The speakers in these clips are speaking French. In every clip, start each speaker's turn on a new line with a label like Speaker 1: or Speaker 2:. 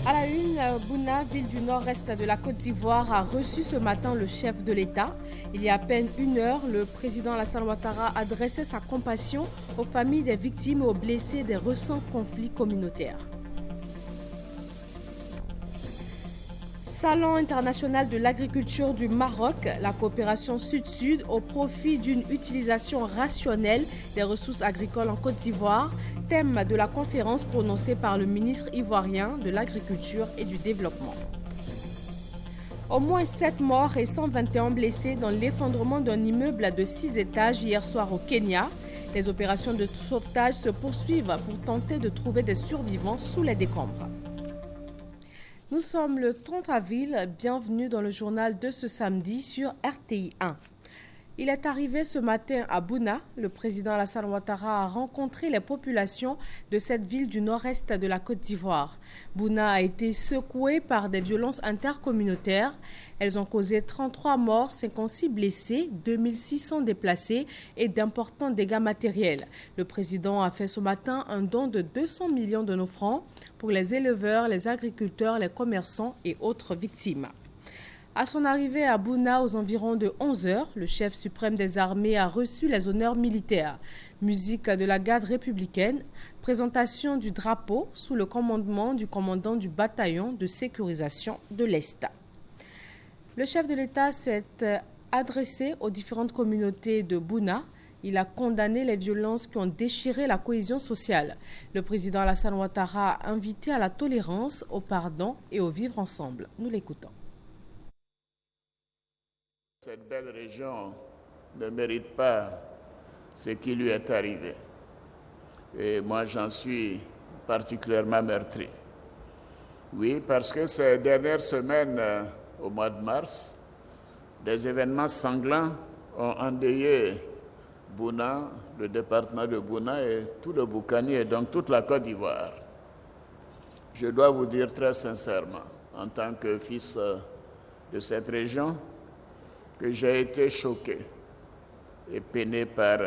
Speaker 1: À la une, Bouna, ville du nord-est de la Côte d'Ivoire, a reçu ce matin le chef de l'État. Il y a à peine une heure, le président Alassane Ouattara adressait sa compassion aux familles des victimes et aux blessés des récents conflits communautaires. Salon international de l'agriculture du Maroc, la coopération sud-sud au profit d'une utilisation rationnelle des ressources agricoles en Côte d'Ivoire, thème de la conférence prononcée par le ministre ivoirien de l'Agriculture et du Développement. Au moins 7 morts et 121 blessés dans l'effondrement d'un immeuble de 6 étages hier soir au Kenya. Les opérations de sauvetage se poursuivent pour tenter de trouver des survivants sous les décombres. Nous sommes le 30 avril, bienvenue dans le journal de ce samedi sur RTI 1. Il est arrivé ce matin à Bouna. Le président Alassane Ouattara a rencontré les populations de cette ville du nord-est de la Côte d'Ivoire. Bouna a été secouée par des violences intercommunautaires. Elles ont causé 33 morts, 56 blessés, 2600 déplacés et d'importants dégâts matériels. Le président a fait ce matin un don de 200 millions de nos francs pour les éleveurs, les agriculteurs, les commerçants et autres victimes. À son arrivée à Bouna aux environs de 11 h, le chef suprême des armées a reçu les honneurs militaires. Musique de la garde républicaine, présentation du drapeau sous le commandement du commandant du bataillon de sécurisation de l'Est. Le chef de l'État s'est adressé aux différentes communautés de Bouna. Il a condamné les violences qui ont déchiré la cohésion sociale. Le président Alassane Ouattara a invité à la tolérance, au pardon et au vivre ensemble. Nous l'écoutons.
Speaker 2: Cette belle région ne mérite pas ce qui lui est arrivé. Et moi, j'en suis particulièrement meurtri. Oui, parce que ces dernières semaines, au mois de mars, des événements sanglants ont endeuillé Bouna, le département de Bouna et tout le Boukani et donc toute la Côte d'Ivoire. Je dois vous dire très sincèrement, en tant que fils de cette région, que j'ai été choqué et peiné par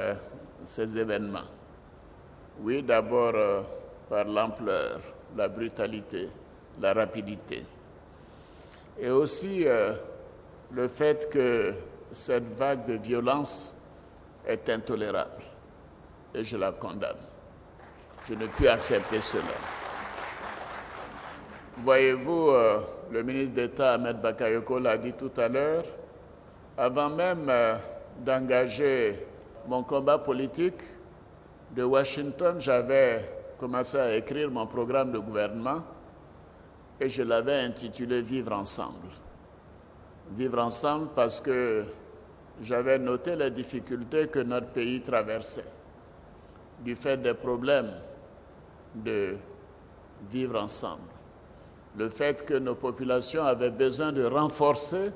Speaker 2: ces événements. Oui, d'abord par l'ampleur, la brutalité, la rapidité. Et aussi le fait que cette vague de violence est intolérable et je la condamne. Je ne puis accepter cela. Voyez-vous, le ministre d'État Ahmed Bakayoko l'a dit tout à l'heure, avant même d'engager mon combat politique de Washington, j'avais commencé à écrire mon programme de gouvernement et je l'avais intitulé « Vivre ensemble ». Vivre ensemble parce que j'avais noté les difficultés que notre pays traversait du fait des problèmes de vivre ensemble. Le fait que nos populations avaient besoin de renforcer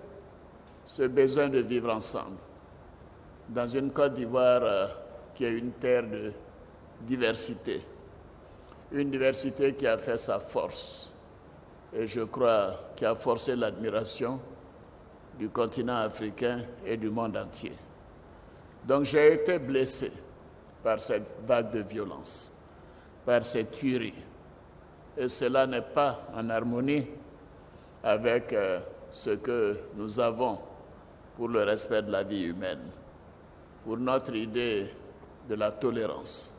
Speaker 2: ce besoin de vivre ensemble dans une Côte d'Ivoire qui est une terre de diversité, une diversité qui a fait sa force et je crois qui a forcé l'admiration du continent africain et du monde entier. Donc j'ai été blessé par cette vague de violence, par cette tuerie et cela n'est pas en harmonie avec ce que nous avons pour le respect de la vie humaine, pour notre idée de la tolérance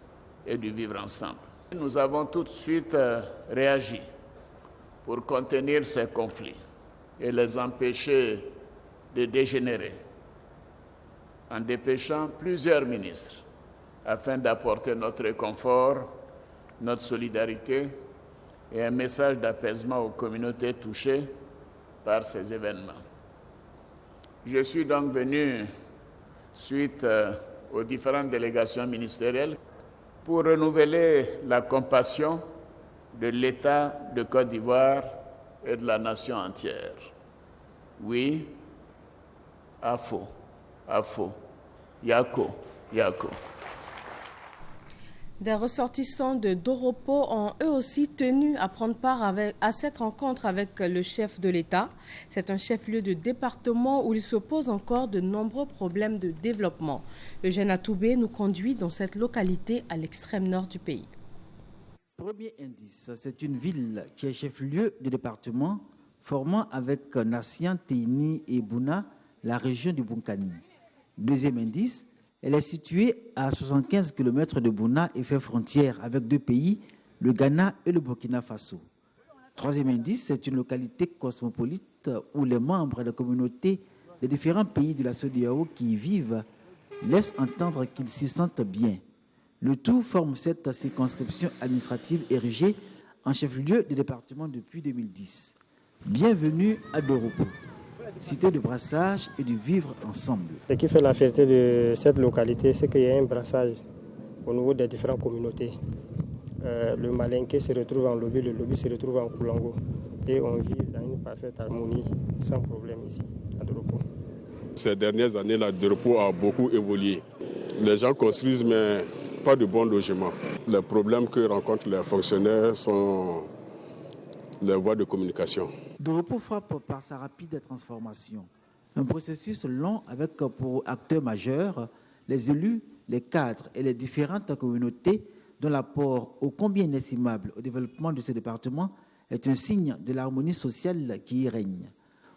Speaker 2: et du vivre ensemble. Nous avons tout de suite réagi pour contenir ces conflits et les empêcher de dégénérer, en dépêchant plusieurs ministres afin d'apporter notre réconfort, notre solidarité et un message d'apaisement aux communautés touchées par ces événements. Je suis donc venu, suite aux différentes délégations ministérielles, pour renouveler la compassion de l'État de Côte d'Ivoire et de la nation entière. Oui, Afo, Yako.
Speaker 1: Des ressortissants de Doropo ont eux aussi tenu à prendre part à cette rencontre avec le chef de l'État. C'est un chef-lieu de département où il se pose encore de nombreux problèmes de développement. Eugène Atoubé nous conduit dans cette localité à l'extrême nord du pays.
Speaker 3: Premier indice, c'est une ville qui est chef-lieu du département, formant avec Nassian, Teini et Bouna la région du Bunkani. Deuxième indice, elle est située à 75 km de Bouna et fait frontière avec deux pays, le Ghana et le Burkina Faso. Troisième indice, c'est une localité cosmopolite où les membres des communautés des différents pays de la CEDEAO qui y vivent laissent entendre qu'ils s'y sentent bien. Le tout forme cette circonscription administrative érigée en chef-lieu du département depuis 2010. Bienvenue à Doropo, cité de brassage et de vivre ensemble.
Speaker 4: Ce qui fait la fierté de cette localité, c'est qu'il y a un brassage au niveau des différentes communautés. Le Malinké se retrouve en Lobi, le Lobi se retrouve en Koulango. Et on vit dans une parfaite harmonie, sans problème ici, à Doropo.
Speaker 5: Ces dernières années, la Doropo a beaucoup évolué. Les gens construisent, mais pas de bons logements. Les problèmes que rencontrent les fonctionnaires sont les voies de communication.
Speaker 3: Doropo frappe par sa rapide transformation. Un processus long avec pour acteurs majeurs les élus, les cadres et les différentes communautés dont l'apport ô combien inestimable au développement de ce département est un signe de l'harmonie sociale qui y règne.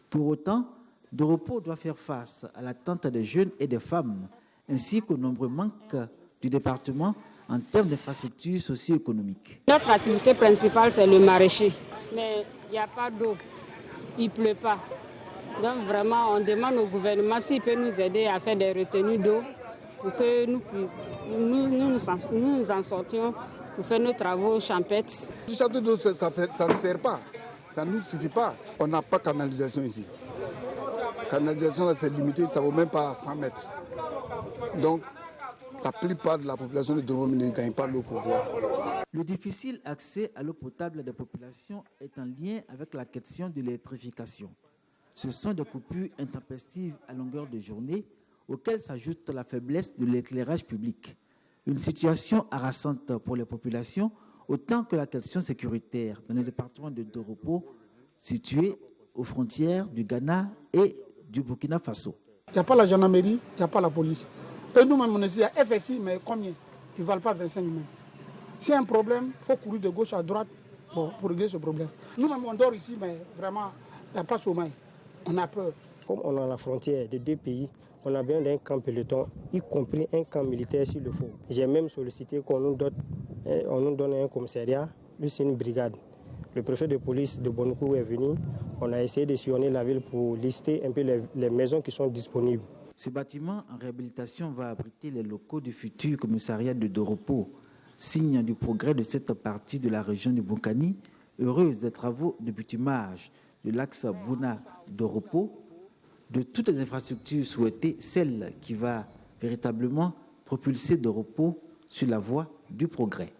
Speaker 3: Pour autant, Doropo doit faire face à l'attente des jeunes et des femmes, ainsi qu'aux nombreux manques du département en termes d'infrastructures socio-économiques.
Speaker 6: Notre activité principale, c'est le maraîcher. Mais il n'y a pas d'eau, il ne pleut pas. Donc vraiment, on demande au gouvernement s'il peut nous aider à faire des retenues d'eau pour que nous en sortions pour faire nos travaux champêtres.
Speaker 7: Du château d'eau, ça ne sert pas, ça ne nous suffit pas. On n'a pas de canalisation ici. Canalisation, là, c'est limité, ça ne vaut même pas 100 mètres. Donc, la plupart de la population de Doropo ne gagne pas l'eau pour boire.
Speaker 3: Le difficile accès à l'eau potable des populations est en lien avec la question de l'électrification. Ce sont des coupures intempestives à longueur de journée auxquelles s'ajoute la faiblesse de l'éclairage public. Une situation harassante pour les populations, autant que la question sécuritaire dans le département de Doropo, situé aux frontières du Ghana et du Burkina Faso.
Speaker 8: Il n'y a pas la gendarmerie, il n'y a pas la police. Et nous-mêmes, on est ici à FSI, mais combien? Ils ne valent pas 25 même. S'il y a un problème, il faut courir de gauche à droite pour régler ce problème. Nous-mêmes, on dort ici, mais vraiment, il n'y a pas de sommeil. On a peur.
Speaker 4: Comme on a la frontière de deux pays, on a besoin d'un camp peloton, y compris un camp militaire s'il le faut. J'ai même sollicité qu'on nous donne un commissariat, plus une brigade. Le préfet de police de Bonoukou est venu. On a essayé de sillonner la ville pour lister un peu les maisons qui sont disponibles.
Speaker 3: Ce bâtiment en réhabilitation va abriter les locaux du futur commissariat de Doropo, signe du progrès de cette partie de la région du Bunkani, heureuse des travaux de bitumage de l'axe Bouna-Doropo. De toutes les infrastructures souhaitées, celle qui va véritablement propulser Doropo sur la voie du progrès.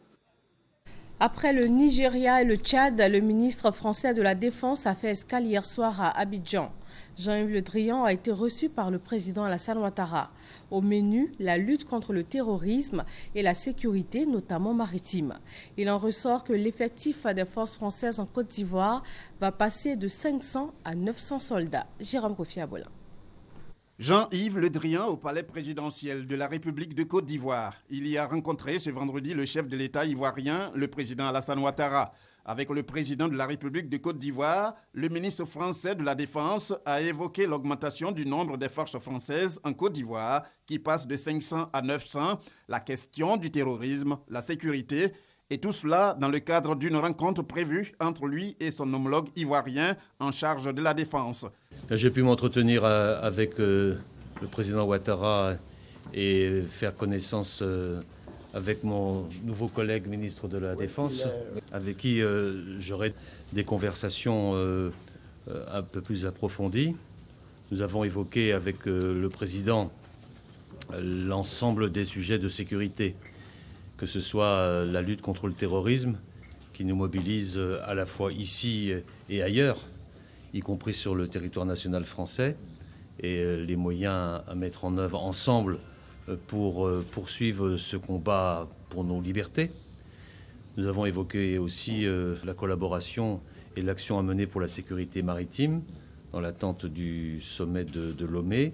Speaker 1: Après le Nigeria et le Tchad, le ministre français de la Défense a fait escale hier soir à Abidjan. Jean-Yves Le Drian a été reçu par le président Alassane Ouattara. Au menu, la lutte contre le terrorisme et la sécurité, notamment maritime. Il en ressort que l'effectif des forces françaises en Côte d'Ivoire va passer de 500 à 900 soldats. Jérôme Kofi Abolin.
Speaker 9: Jean-Yves Le Drian au palais présidentiel de la République de Côte d'Ivoire. Il y a rencontré ce vendredi le chef de l'État ivoirien, le président Alassane Ouattara. Avec le président de la République de Côte d'Ivoire, le ministre français de la Défense a évoqué l'augmentation du nombre des forces françaises en Côte d'Ivoire qui passe de 500 à 900, la question du terrorisme, la sécurité et tout cela dans le cadre d'une rencontre prévue entre lui et son homologue ivoirien en charge de la défense.
Speaker 10: J'ai pu m'entretenir avec le président Ouattara et faire connaissance avec mon nouveau collègue ministre de la Défense, avec qui j'aurai des conversations un peu plus approfondies. Nous avons évoqué avec le président l'ensemble des sujets de sécurité, que ce soit la lutte contre le terrorisme, qui nous mobilise à la fois ici et ailleurs, y compris sur le territoire national français, et les moyens à mettre en œuvre ensemble pour poursuivre ce combat pour nos libertés. Nous avons évoqué aussi la collaboration et l'action à mener pour la sécurité maritime dans l'attente du sommet de Lomé.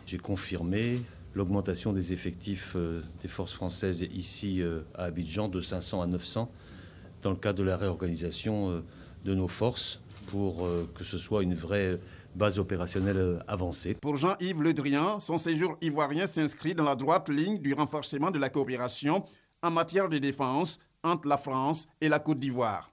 Speaker 10: J'ai confirmé l'augmentation des effectifs des forces françaises ici à Abidjan de 500 à 900 dans le cadre de la réorganisation de nos forces pour que ce soit une vraie base opérationnelle avancée.
Speaker 9: Pour Jean-Yves Le Drian, son séjour ivoirien s'inscrit dans la droite ligne du renforcement de la coopération en matière de défense entre la France et la Côte d'Ivoire.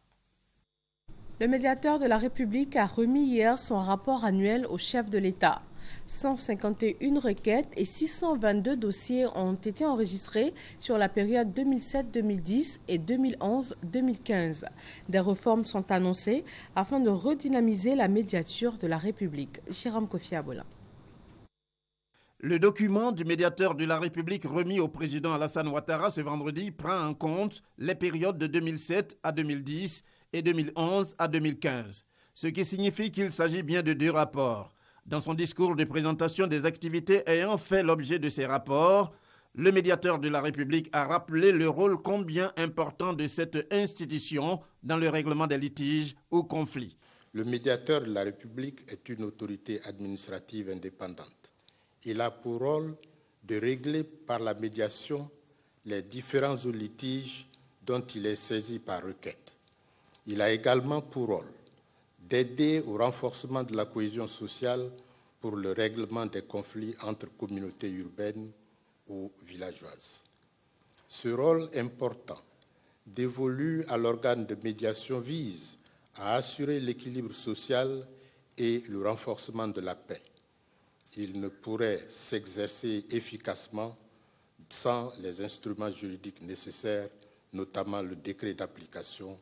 Speaker 1: Le médiateur de la République a remis hier son rapport annuel au chef de l'État. 151 requêtes et 622 dossiers ont été enregistrés sur la période 2007-2010 et 2011-2015. Des réformes sont annoncées afin de redynamiser la médiature de la République. Jérôme Kofi Abola.
Speaker 9: Le document du médiateur de la République remis au président Alassane Ouattara ce vendredi prend en compte les périodes de 2007 à 2010 et 2011 à 2015, ce qui signifie qu'il s'agit bien de 2 rapports. Dans son discours de présentation des activités ayant fait l'objet de ces rapports, le médiateur de la République a rappelé le rôle combien important de cette institution dans le règlement des litiges ou conflits.
Speaker 11: Le médiateur de la République est une autorité administrative indépendante. Il a pour rôle de régler par la médiation les différents litiges dont il est saisi par requête. Il a également pour rôle d'aider au renforcement de la cohésion sociale pour le règlement des conflits entre communautés urbaines ou villageoises. Ce rôle important dévolu à l'organe de médiation vise à assurer l'équilibre social et le renforcement de la paix. Il ne pourrait s'exercer efficacement sans les instruments juridiques nécessaires, notamment le décret d'application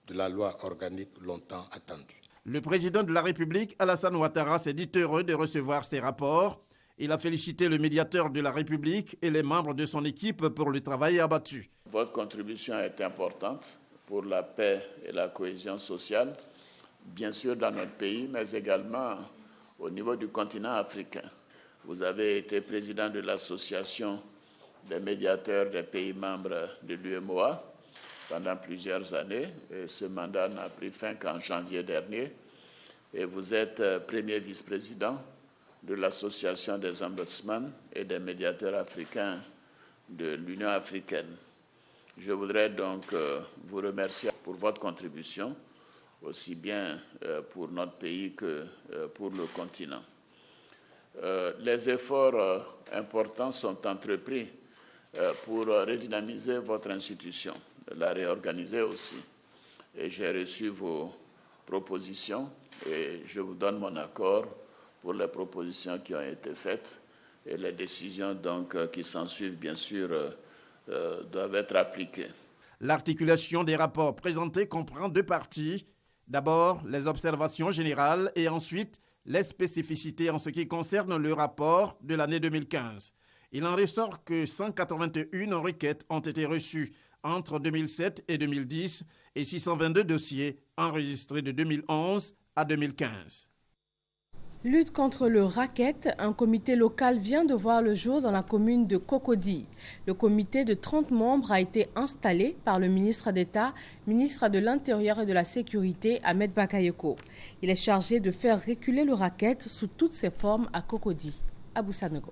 Speaker 11: de la loi organique longtemps attendue.
Speaker 9: Le président de la République, Alassane Ouattara, s'est dit heureux de recevoir ces rapports. Il a félicité le médiateur de la République et les membres de son équipe pour le travail abattu.
Speaker 2: Votre contribution est importante pour la paix et la cohésion sociale, bien sûr dans notre pays, mais également au niveau du continent africain. Vous avez été président de l'association des médiateurs des pays membres de l'UEMOA pendant plusieurs années, et ce mandat n'a pris fin qu'en janvier dernier. Et vous êtes premier vice-président de l'Association des ombudsman et des médiateurs africains de l'Union africaine. Je voudrais donc vous remercier pour votre contribution, aussi bien pour notre pays que pour le continent. Les efforts importants sont entrepris pour redynamiser votre institution, la réorganiser aussi. Et j'ai reçu vos propositions et je vous donne mon accord pour les propositions qui ont été faites et les décisions donc qui s'ensuivent, bien sûr, doivent être appliquées.
Speaker 9: L'articulation des rapports présentés comprend 2 parties. D'abord, les observations générales et ensuite les spécificités en ce qui concerne le rapport de l'année 2015. Il en ressort que 181 requêtes ont été reçues entre 2007 et 2010 et 622 dossiers enregistrés de 2011 à 2015.
Speaker 1: Lutte contre le racket, un comité local vient de voir le jour dans la commune de Cocody. Le comité de 30 membres a été installé par le ministre d'État, ministre de l'Intérieur et de la Sécurité, Ahmed Bakayoko. Il est chargé de faire reculer le racket sous toutes ses formes à Cocody. Abou Sanogo.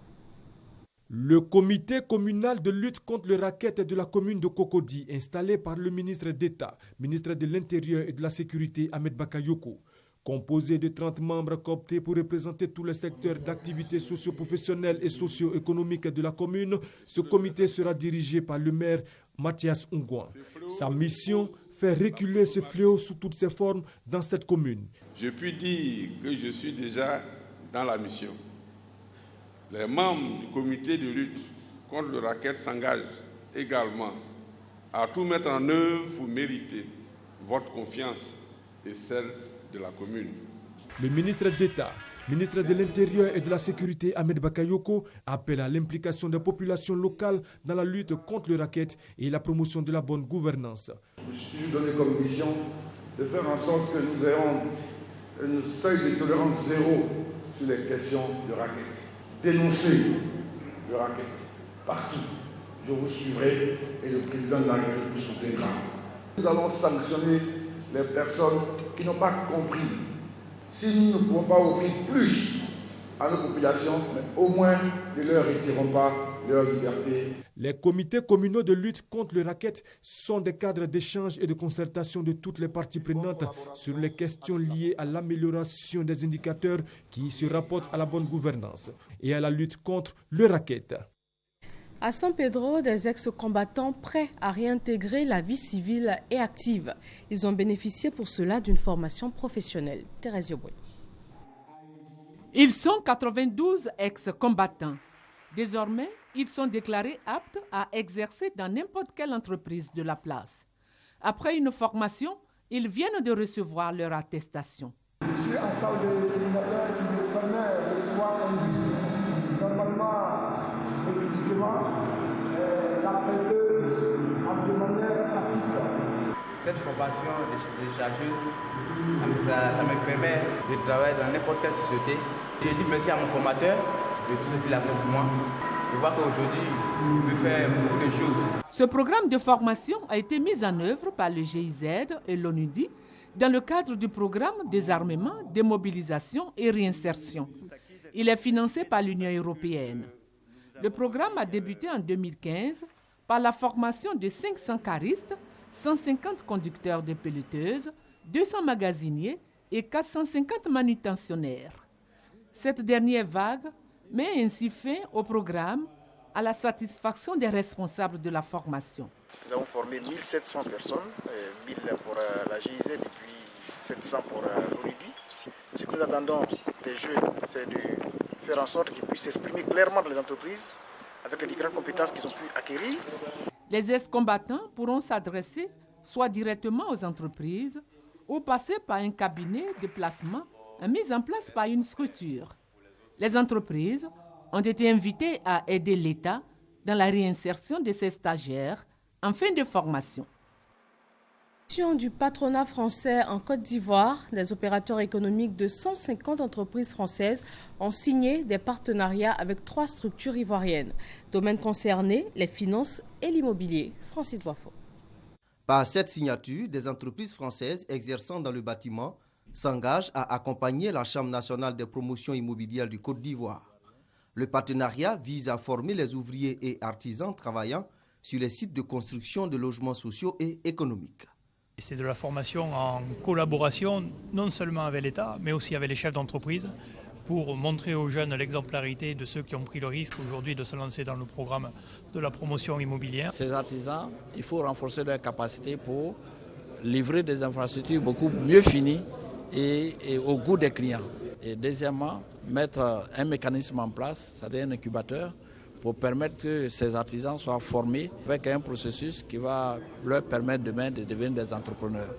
Speaker 12: Le comité communal de lutte contre le racket de la commune de Cocody, installé par le ministre d'État, ministre de l'Intérieur et de la Sécurité, Ahmed Bakayoko, composé de 30 membres cooptés pour représenter tous les secteurs d'activité socio-professionnelle et socio-économique de la commune, ce comité sera dirigé par le maire Mathias Ungouan. Sa mission, faire reculer ce fléau sous toutes ses formes dans cette commune.
Speaker 13: Je puis dire que je suis déjà dans la mission. Les membres du comité de lutte contre le racket s'engagent également à tout mettre en œuvre pour mériter votre confiance et celle de la commune.
Speaker 12: Le ministre d'État, ministre de l'Intérieur et de la Sécurité, Ahmed Bakayoko, appelle à l'implication des populations locales dans la lutte contre le racket et la promotion de la bonne gouvernance.
Speaker 14: Je me suis toujours donné comme mission de faire en sorte que nous ayons un seuil de tolérance zéro sur les questions de racket. Dénoncer le racket partout. Je vous suivrai et le président de la République vous soutiendra. Nous allons sanctionner les personnes qui n'ont pas compris. Si nous ne pouvons pas offrir plus à nos populations, mais au moins ne leur retirons pas leur liberté.
Speaker 12: Les comités communaux de lutte contre le racket sont des cadres d'échange et de concertation de toutes les parties prenantes sur les questions liées à l'amélioration des indicateurs qui se rapportent à la bonne gouvernance et à la lutte contre le racket.
Speaker 1: À San Pedro, des ex-combattants prêts à réintégrer la vie civile et active. Ils ont bénéficié pour cela d'une formation professionnelle. Thérèse Yoboué.
Speaker 15: Ils sont 92 ex-combattants. Désormais, ils sont déclarés aptes à exercer dans n'importe quelle entreprise de la place. Après une formation, ils viennent de recevoir leur attestation.
Speaker 16: Je suis un salle de séminateur qui me permet de pouvoir conduire normalement et physiquement la pelleteuse de manière pratique.
Speaker 17: Cette formation de chargeuse, ça me permet de travailler dans n'importe quelle société. Je dis merci à mon formateur de tout ce qu'il a fait pour moi. Je vois qu'aujourd'hui, je peux faire beaucoup de choses.
Speaker 15: Ce programme de formation a été mis en œuvre par le GIZ et l'ONUDI dans le cadre du programme Désarmement, Démobilisation et Réinsertion. Il est financé par l'Union européenne. Le programme a débuté en 2015 par la formation de 500 caristes, 150 conducteurs de pelleteuses, 200 magasiniers et 450 manutentionnaires. Cette dernière vague met ainsi fin au programme à la satisfaction des responsables de la formation.
Speaker 18: Nous avons formé 1700 personnes, 1000 pour la GIZ et puis 700 pour l'ONUDI. Ce que nous attendons des jeunes, c'est de faire en sorte qu'ils puissent s'exprimer clairement dans les entreprises avec les différentes compétences qu'ils ont pu acquérir.
Speaker 15: Les ex-combattants pourront s'adresser soit directement aux entreprises ou passer par un cabinet de placement mis en place par une structure. Les entreprises ont été invitées à aider l'État dans la réinsertion de ces stagiaires en fin de formation.
Speaker 1: Du patronat français en Côte d'Ivoire, les opérateurs économiques de 150 entreprises françaises ont signé des partenariats avec 3 structures ivoiriennes. Domaines concernés, les finances et l'immobilier. Francis Boifo.
Speaker 19: Par cette signature, des entreprises françaises exerçant dans le bâtiment s'engagent à accompagner la Chambre nationale des promotions immobilières du Côte d'Ivoire. Le partenariat vise à former les ouvriers et artisans travaillant sur les sites de construction de logements sociaux et économiques.
Speaker 20: C'est de la formation en collaboration, non seulement avec l'État, mais aussi avec les chefs d'entreprise, pour montrer aux jeunes l'exemplarité de ceux qui ont pris le risque aujourd'hui de se lancer dans le programme de la promotion immobilière.
Speaker 21: Ces artisans, il faut renforcer leur capacité pour livrer des infrastructures beaucoup mieux finies et au goût des clients. Et deuxièmement, mettre un mécanisme en place, c'est-à-dire un incubateur, pour permettre que ces artisans soient formés avec un processus qui va leur permettre demain de devenir des entrepreneurs.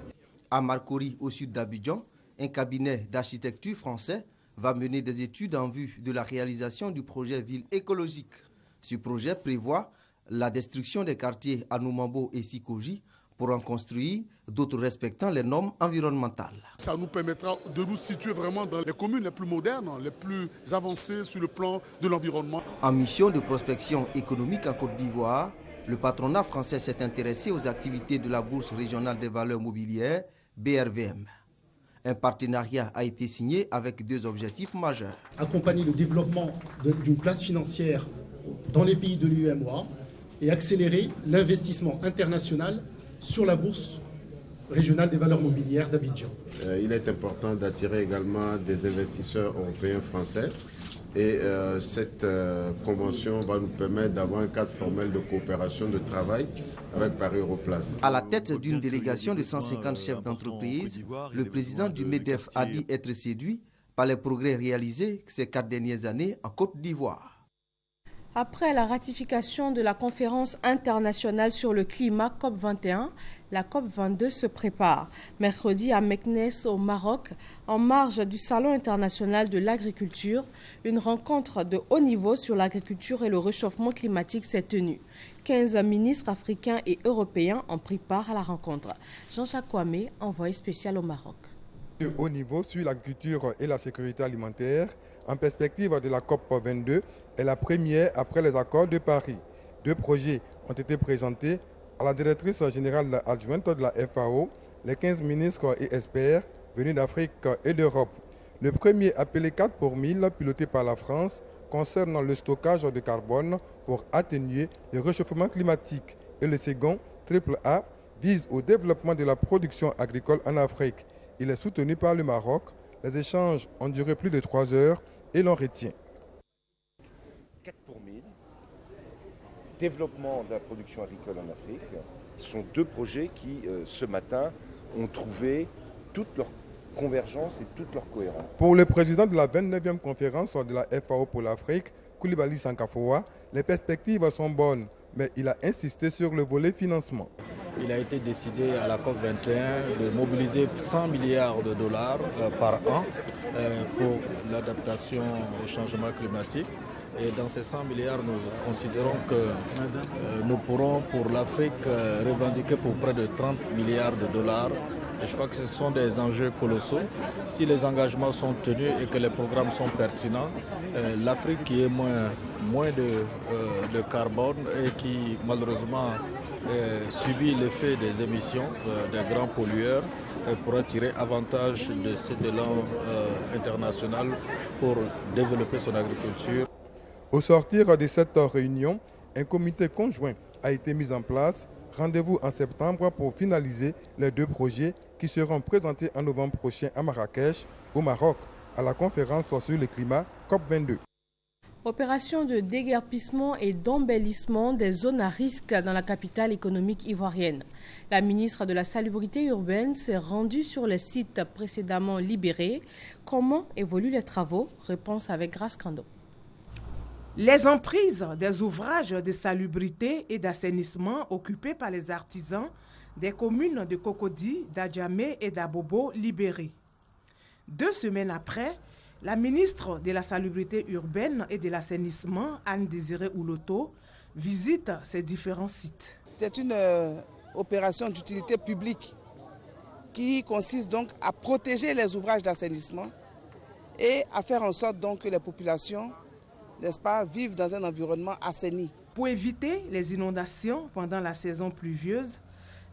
Speaker 19: À Marcory, au sud d'Abidjan, un cabinet d'architecture français va mener des études en vue de la réalisation du projet Ville écologique. Ce projet prévoit la destruction des quartiers Anoumambo et Sikoji pour en construire d'autres respectant les normes environnementales.
Speaker 22: Ça nous permettra de nous situer vraiment dans les communes les plus modernes, les plus avancées sur le plan de l'environnement.
Speaker 19: En mission de prospection économique en Côte d'Ivoire, le patronat français s'est intéressé aux activités de la Bourse régionale des valeurs mobilières, BRVM. Un partenariat a été signé avec 2 objectifs majeurs.
Speaker 23: Accompagner le développement d'une place financière dans les pays de l'UEMOA et accélérer l'investissement international sur la Bourse régionale des valeurs mobilières d'Abidjan.
Speaker 24: Il est important d'attirer également des investisseurs européens français et cette convention va nous permettre d'avoir un cadre formel de coopération de travail avec Paris Europlace.
Speaker 19: À la tête d'une délégation de 150 chefs d'entreprise, le président du MEDEF a dit être séduit par les progrès réalisés ces 4 dernières années en Côte d'Ivoire.
Speaker 1: Après la ratification de la conférence internationale sur le climat COP21, la COP22 se prépare. Mercredi à Meknès au Maroc, en marge du Salon international de l'agriculture, une rencontre de haut niveau sur l'agriculture et le réchauffement climatique s'est tenue. 15 ministres africains et européens ont pris part à la rencontre. Jean-Jacques Kwame, envoyé spécial au Maroc.
Speaker 25: De haut niveau sur l'agriculture et la sécurité alimentaire, en perspective de la COP22, est la première après les accords de Paris. 2 projets ont été présentés à la directrice générale adjointe de la FAO, les 15 ministres et experts venus d'Afrique et d'Europe. Le premier, appelé 4 pour 1000, piloté par la France, concerne le stockage de carbone pour atténuer le réchauffement climatique. Et le second, AAA, vise au développement de la production agricole en Afrique. Il est soutenu par le Maroc. Les échanges ont duré plus de 3 heures et l'on retient
Speaker 4: 4 pour 1000, développement de la production agricole en Afrique. Ce sont deux projets qui, ce matin, ont trouvé toute leur convergence et toute leur cohérence.
Speaker 25: Pour le président de la 29e conférence de la FAO pour l'Afrique, Coulibaly Sankafoa, les perspectives sont bonnes, mais il a insisté sur le volet financement.
Speaker 5: Il a été décidé à la COP21 de mobiliser 100 milliards de dollars par an pour l'adaptation au changement climatique. Et dans ces 100 milliards, nous considérons que nous pourrons pour l'Afrique revendiquer pour près de 30 milliards de dollars. Et je crois que ce sont des enjeux colossaux. Si les engagements sont tenus et que les programmes sont pertinents, l'Afrique qui est moins de carbone et qui malheureusement subit l'effet des émissions des grands pollueurs pourra tirer avantage de cet élan international pour développer son agriculture.
Speaker 25: Au sortir de cette réunion, un comité conjoint a été mis en place. Rendez-vous en septembre pour finaliser les deux projets qui seront présentés en novembre prochain à Marrakech, au Maroc, à la conférence sur le climat COP22.
Speaker 1: Opération de déguerpissement et d'embellissement des zones à risque dans la capitale économique ivoirienne. La ministre de la Salubrité urbaine s'est rendue sur les sites précédemment libérés. Comment évoluent les travaux? Réponse avec Grace Kando.
Speaker 6: Les emprises des ouvrages de salubrité et d'assainissement occupés par les artisans des communes de Cocody, d'Adjamé et d'Abobo libérées. 2 semaines après, la ministre de la Salubrité urbaine et de l'assainissement, Anne-Désirée Ouloto, visite ces différents sites.
Speaker 7: C'est une opération d'utilité publique qui consiste donc à protéger les ouvrages d'assainissement et à faire en sorte donc que les populations, n'est-ce pas, vivent dans un environnement assaini.
Speaker 6: Pour éviter les inondations pendant la saison pluvieuse,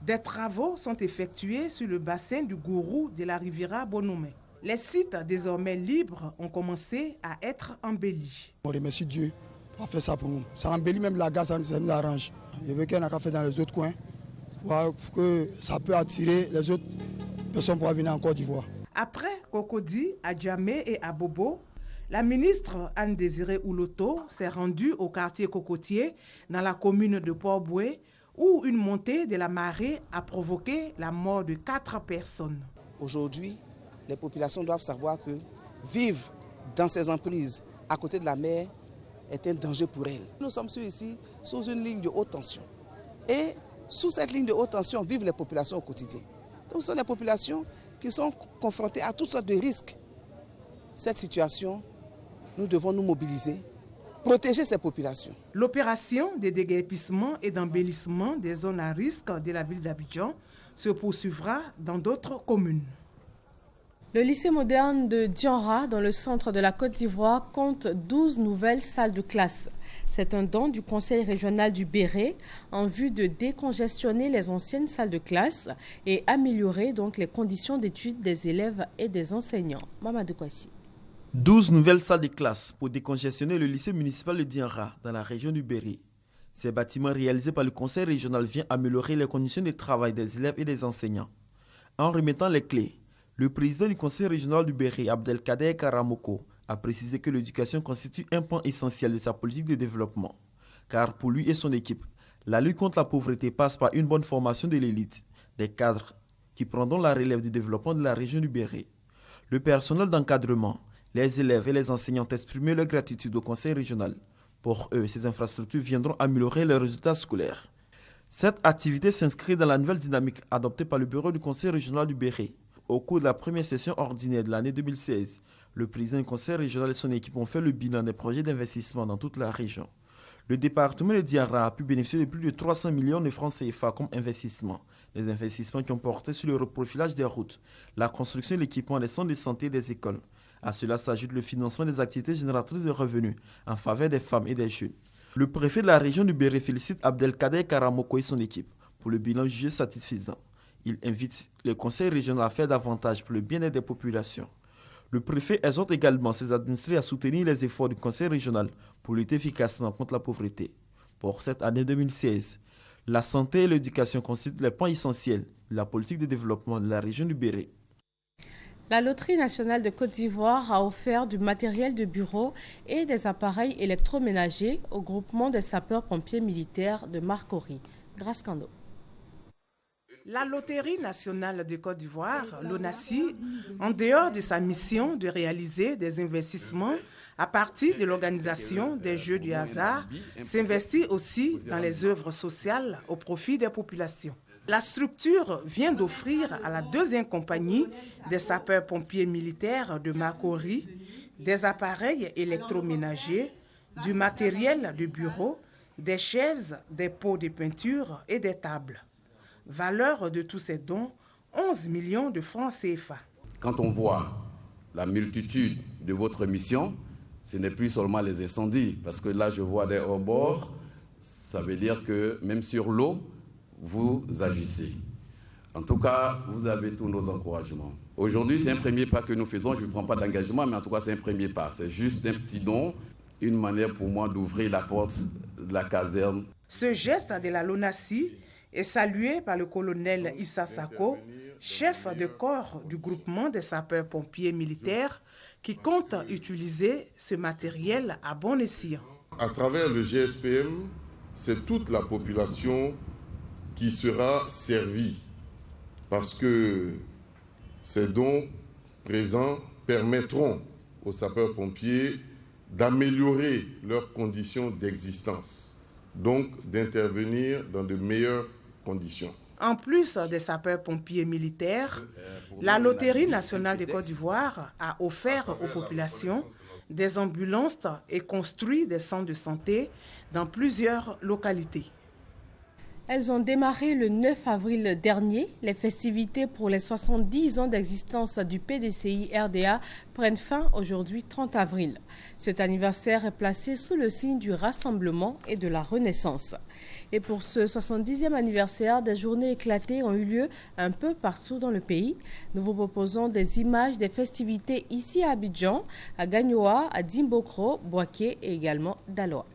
Speaker 6: des travaux sont effectués sur le bassin du Gourou de la Riviera Bonoumé. Les sites désormais libres ont commencé à être embellis.
Speaker 8: On remercie Dieu pour faire ça pour nous. Ça embellit même la gare, ça nous arrange. Je veux qu'il y en a fait dans les autres coins pour que ça peut attirer les autres personnes pour venir en Côte d'Ivoire.
Speaker 6: Après Cocody, Adjamé et Abobo, la ministre Anne-Désirée Ouloto s'est rendue au quartier cocotier dans la commune de Port-Boué où une montée de la marée a provoqué la mort de 4 personnes.
Speaker 7: Aujourd'hui, les populations doivent savoir que vivre dans ces emprises à côté de la mer est un danger pour elles. Nous sommes ici sous une ligne de haute tension. Et sous cette ligne de haute tension vivent les populations au quotidien. Donc ce sont des populations qui sont confrontées à toutes sortes de risques. Cette situation, nous devons nous mobiliser, protéger ces populations.
Speaker 6: L'opération de déguerpissement et d'embellissement des zones à risque de la ville d'Abidjan se poursuivra dans d'autres communes.
Speaker 1: Le lycée moderne de Dianra, dans le centre de la Côte d'Ivoire, compte 12 nouvelles salles de classe. C'est un don du conseil régional du Béret en vue de décongestionner les anciennes salles de classe et améliorer donc les conditions d'études des élèves et des enseignants. Mamadou Kwasi.
Speaker 26: 12 nouvelles salles de classe pour décongestionner le lycée municipal de Dianra dans la région du Béret. Ces bâtiments réalisés par le conseil régional viennent améliorer les conditions de travail des élèves et des enseignants. En remettant les clés, le président du conseil régional du Béret, Abdelkader Karamoko, a précisé que l'éducation constitue un point essentiel de sa politique de développement. Car pour lui et son équipe, la lutte contre la pauvreté passe par une bonne formation de l'élite, des cadres qui prendront la relève du développement de la région du Béret. Le personnel d'encadrement, les élèves et les enseignants ont exprimé leur gratitude au conseil régional. Pour eux, ces infrastructures viendront améliorer leurs résultats scolaires. Cette activité s'inscrit dans la nouvelle dynamique adoptée par le bureau du conseil régional du Béret. Au cours de la première session ordinaire de l'année 2016, le président du conseil régional et son équipe ont fait le bilan des projets d'investissement dans toute la région. Le département de Diarra a pu bénéficier de plus de 300 millions de francs CFA comme investissement. Les investissements qui ont porté sur le reprofilage des routes, la construction et l'équipement des centres de santé et des écoles. À cela s'ajoute le financement des activités génératrices de revenus en faveur des femmes et des jeunes. Le préfet de la région du Béret félicite Abdelkader Karamoko et son équipe pour le bilan jugé satisfaisant. Il invite le conseil régional à faire davantage pour le bien-être des populations. Le préfet exhorte également ses administrés à soutenir les efforts du conseil régional pour lutter efficacement contre la pauvreté. Pour cette année 2016, la santé et l'éducation constituent les points essentiels de la politique de développement de la région du Béret.
Speaker 1: La Loterie nationale de Côte d'Ivoire a offert du matériel de bureau et des appareils électroménagers au groupement des sapeurs-pompiers militaires de Marcory. Grâce Kando.
Speaker 6: La Loterie nationale de Côte d'Ivoire, l'ONACI, en dehors de sa mission de réaliser des investissements à partir de l'organisation des jeux du hasard, s'investit aussi dans les œuvres sociales au profit des populations. La structure vient d'offrir à la deuxième compagnie des sapeurs-pompiers militaires de Marcory des appareils électroménagers, du matériel de bureau, des chaises, des pots de peinture et des tables. Valeur de tous ces dons, 11 millions de francs CFA.
Speaker 2: Quand on voit la multitude de votre mission, ce n'est plus seulement les incendies, parce que là je vois des hors-bords, ça veut dire que même sur l'eau, vous agissez. En tout cas, vous avez tous nos encouragements. Aujourd'hui, c'est un premier pas que nous faisons, je ne prends pas d'engagement, mais en tout cas c'est un premier pas. C'est juste un petit don, une manière pour moi d'ouvrir la porte de la caserne.
Speaker 6: Ce geste de la LONACI est salué par le colonel Issa Sako, chef de corps du groupement des sapeurs-pompiers militaires, qui compte utiliser ce matériel à bon escient.
Speaker 24: À travers le GSPM, c'est toute la population qui sera servie, parce que ces dons présents permettront aux sapeurs-pompiers d'améliorer leurs conditions d'existence, donc d'intervenir dans de meilleures conditions.
Speaker 6: En plus des sapeurs-pompiers militaires, la Loterie nationale de Côte d'Ivoire a offert aux populations des ambulances et construit des centres de santé dans plusieurs localités.
Speaker 1: Elles ont démarré le 9 avril dernier. Les festivités pour les 70 ans d'existence du PDCI RDA prennent fin aujourd'hui 30 avril. Cet anniversaire est placé sous le signe du rassemblement et de la renaissance. Et pour ce 70e anniversaire, des journées éclatées ont eu lieu un peu partout dans le pays. Nous vous proposons des images des festivités ici à Abidjan, à Gagnoa, à Dimbokro, Boaké et également Daloa.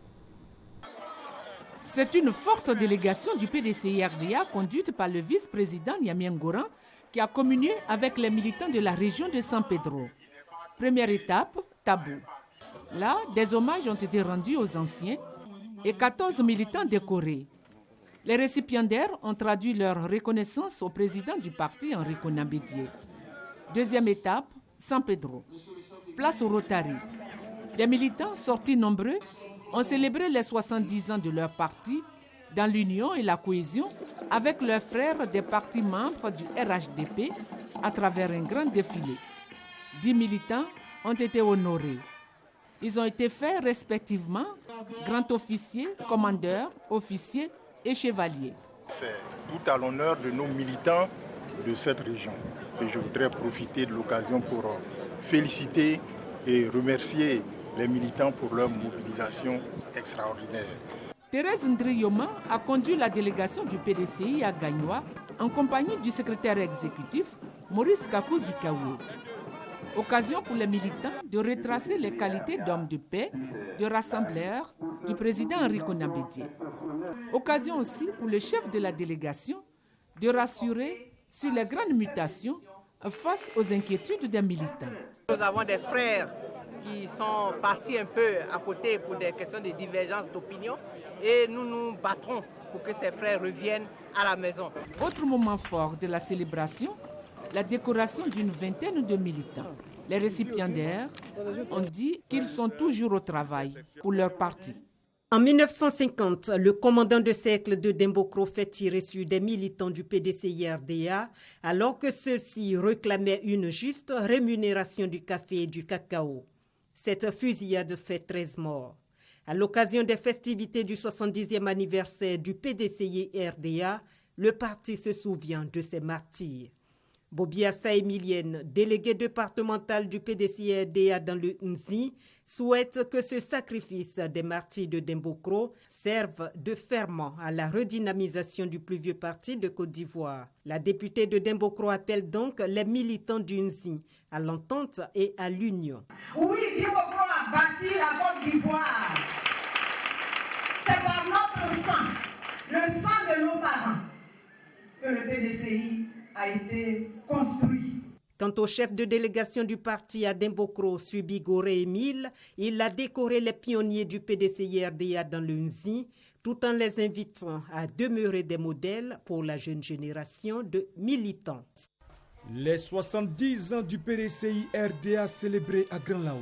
Speaker 15: C'est une forte délégation du PDCI RDA conduite par le vice-président Niamien Goran qui a communié avec les militants de la région de San Pedro. Première étape, Tabou. Là, des hommages ont été rendus aux anciens et 14 militants décorés. Les récipiendaires ont traduit leur reconnaissance au président du parti, Enrico Nambédié. Deuxième étape, San Pedro. Place au Rotary. Les militants sortis nombreux ont célébré les 70 ans de leur parti dans l'union et la cohésion avec leurs frères des partis membres du RHDP à travers un grand défilé. 10 militants ont été honorés. Ils ont été faits respectivement grand officier, commandeur, officier et chevalier.
Speaker 3: C'est tout à l'honneur de nos militants de cette région. Et je voudrais profiter de l'occasion pour féliciter et remercier les militants pour leur mobilisation extraordinaire.
Speaker 15: Thérèse Ndriyoma a conduit la délégation du PDCI à Gagnoa en compagnie du secrétaire exécutif Maurice Kakou Dikawo. Occasion pour les militants de retracer les qualités d'homme de paix, de rassembleur du président Enrico Nambédié. Occasion aussi pour le chef de la délégation de rassurer sur les grandes mutations face aux inquiétudes des militants.
Speaker 9: Nous avons des frères qui sont partis un peu à côté pour des questions de divergence d'opinion et nous nous battrons pour que ces frères reviennent à la maison.
Speaker 15: Autre moment fort de la célébration, la décoration d'une vingtaine de militants. Les récipiendaires ont dit qu'ils sont toujours au travail pour leur parti.
Speaker 10: En 1950, le commandant de cercle de Dimbokro fait tirer sur des militants du PDCI-RDA alors que ceux-ci réclamaient une juste rémunération du café et du cacao. Cette fusillade fait 13 morts. À l'occasion des festivités du 70e anniversaire du PDCI-RDA, le parti se souvient de ces martyrs. Bobiassa Emilienne, déléguée départementale du PDCI-RDA dans le Nzi, souhaite que ce sacrifice des martyrs de Dembokro serve de ferment à la redynamisation du plus vieux parti de Côte d'Ivoire. La députée de Dembokro appelle donc les militants du Nzi à l'entente et à l'union.
Speaker 11: Oui, Dembokro a bâti la Côte d'Ivoire. C'est par notre sang, le sang de nos parents, que le PDCI a été construit.
Speaker 10: Quant au chef de délégation du parti à Dembokro, Subi Goré Emile, il a décoré les pionniers du PDCI-RDA dans le Nzi, tout en les invitant à demeurer des modèles pour la jeune génération de militants.
Speaker 12: Les 70 ans du PDCI-RDA célébrés à Grand-Lao.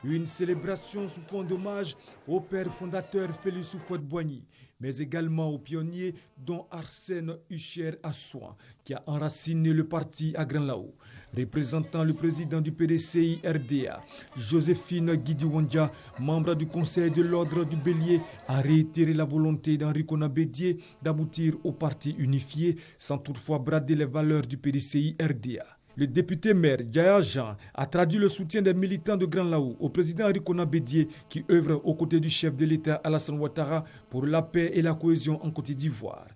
Speaker 12: Une célébration sous fond d'hommage au père fondateur Félix Houphouët-Boigny, mais également aux pionniers dont Arsène Hucher Assouan, qui a enraciné le parti à Grand-Lao. Représentant le président du PDCI-RDA, Joséphine Guidiwandja, membre du conseil de l'ordre du Bélier, a réitéré la volonté d'Henri Konan Bédié d'aboutir au parti unifié sans toutefois brader les valeurs du PDCI-RDA. Le député maire Djaya Jean a traduit le soutien des militants de Grand-Lao au président Henri Konan Bédié qui œuvre aux côtés du chef de l'État Alassane Ouattara pour la paix et la cohésion en Côte d'Ivoire.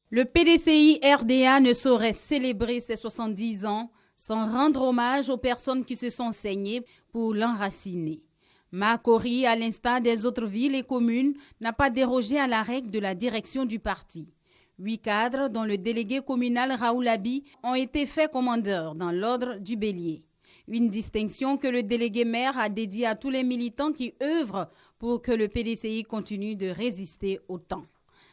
Speaker 13: Le PDCI-RDA ne saurait célébrer ses 70 ans sans rendre hommage aux personnes qui se sont saignées pour l'enraciner. Makori, à l'instar des autres villes et communes, n'a pas dérogé à la règle de la direction du parti. 8 cadres, dont le délégué communal Raoul Abi, ont été faits commandeurs dans l'ordre du Bélier. Une distinction que le délégué maire a dédiée à tous les militants qui œuvrent pour que le PDCI continue de résister au temps.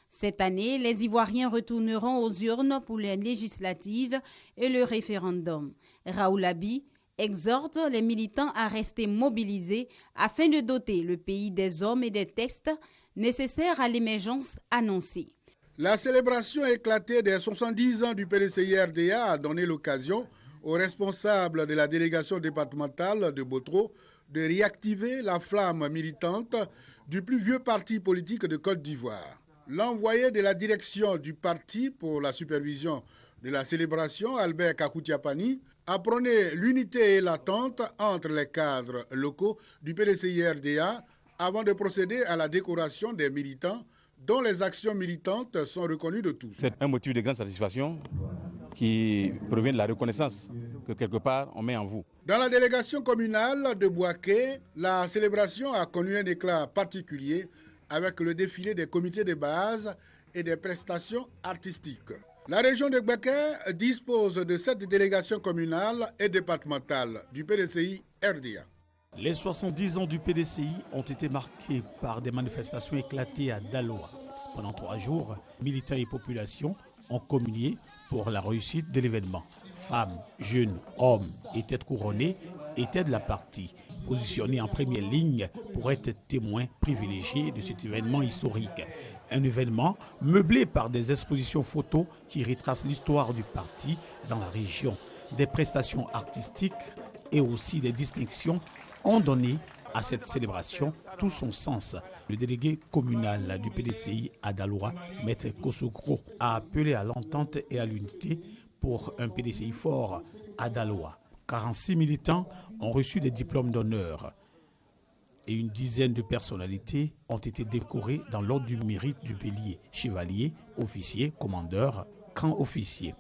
Speaker 13: Cette année, les Ivoiriens retourneront aux urnes pour les législatives et le référendum. Raoul Abi exhorte les militants à rester mobilisés afin de doter le pays des hommes et des textes nécessaires à l'émergence annoncée.
Speaker 22: La célébration éclatée des 70 ans du PDCI-RDA a donné l'occasion aux responsables de la délégation départementale de Botro de réactiver la flamme militante du plus vieux parti politique de Côte d'Ivoire. L'envoyé de la direction du parti pour la supervision de la célébration, Albert Kakoutiapani, a prôné l'unité et l'attente entre les cadres locaux du PDCI-RDA avant de procéder à la décoration des militants dont les actions militantes sont reconnues de tous.
Speaker 14: C'est un motif de grande satisfaction qui provient de la reconnaissance que quelque part on met en vous.
Speaker 22: Dans la délégation communale de Bouaké, la célébration a connu un éclat particulier avec le défilé des comités de base et des prestations artistiques. La région de Bouaké dispose de 7 délégations communales et départementales du PDCI-RDA.
Speaker 16: Les 70 ans du PDCI ont été marqués par des manifestations éclatées à Daloa. Pendant 3 jours, militants et populations ont communié pour la réussite de l'événement. Femmes, jeunes, hommes et têtes couronnées étaient de la partie, positionnés en première ligne pour être témoins privilégiés de cet événement historique. Un événement meublé par des expositions photos qui retracent l'histoire du parti dans la région. Des prestations artistiques et aussi des distinctions ont donné à cette célébration tout son sens. Le délégué communal du PDCI à Daloa, Maître Kosokro, a appelé à l'entente et à l'unité pour un PDCI fort à Daloa. 46 militants ont reçu des diplômes d'honneur et une dizaine de personnalités ont été décorées dans l'ordre du mérite du Bélier, chevalier, officier, commandeur, grand officier.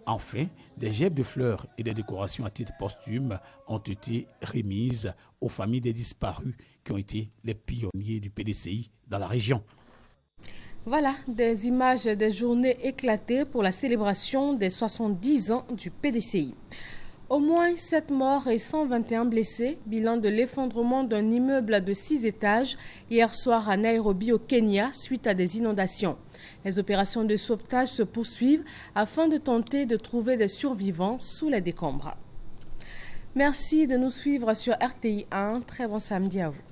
Speaker 16: Enfin, des gerbes de fleurs et des décorations à titre posthume ont été remises aux familles des disparus qui ont été les pionniers du PDCI dans la région.
Speaker 1: Voilà des images des journées éclatées pour la célébration des 70 ans du PDCI. Au moins 7 morts et 121 blessés, bilan de l'effondrement d'un immeuble de 6 étages hier soir à Nairobi au Kenya suite à des inondations. Les opérations de sauvetage se poursuivent afin de tenter de trouver des survivants sous les décombres. Merci de nous suivre sur RTI 1. Très bon samedi à vous.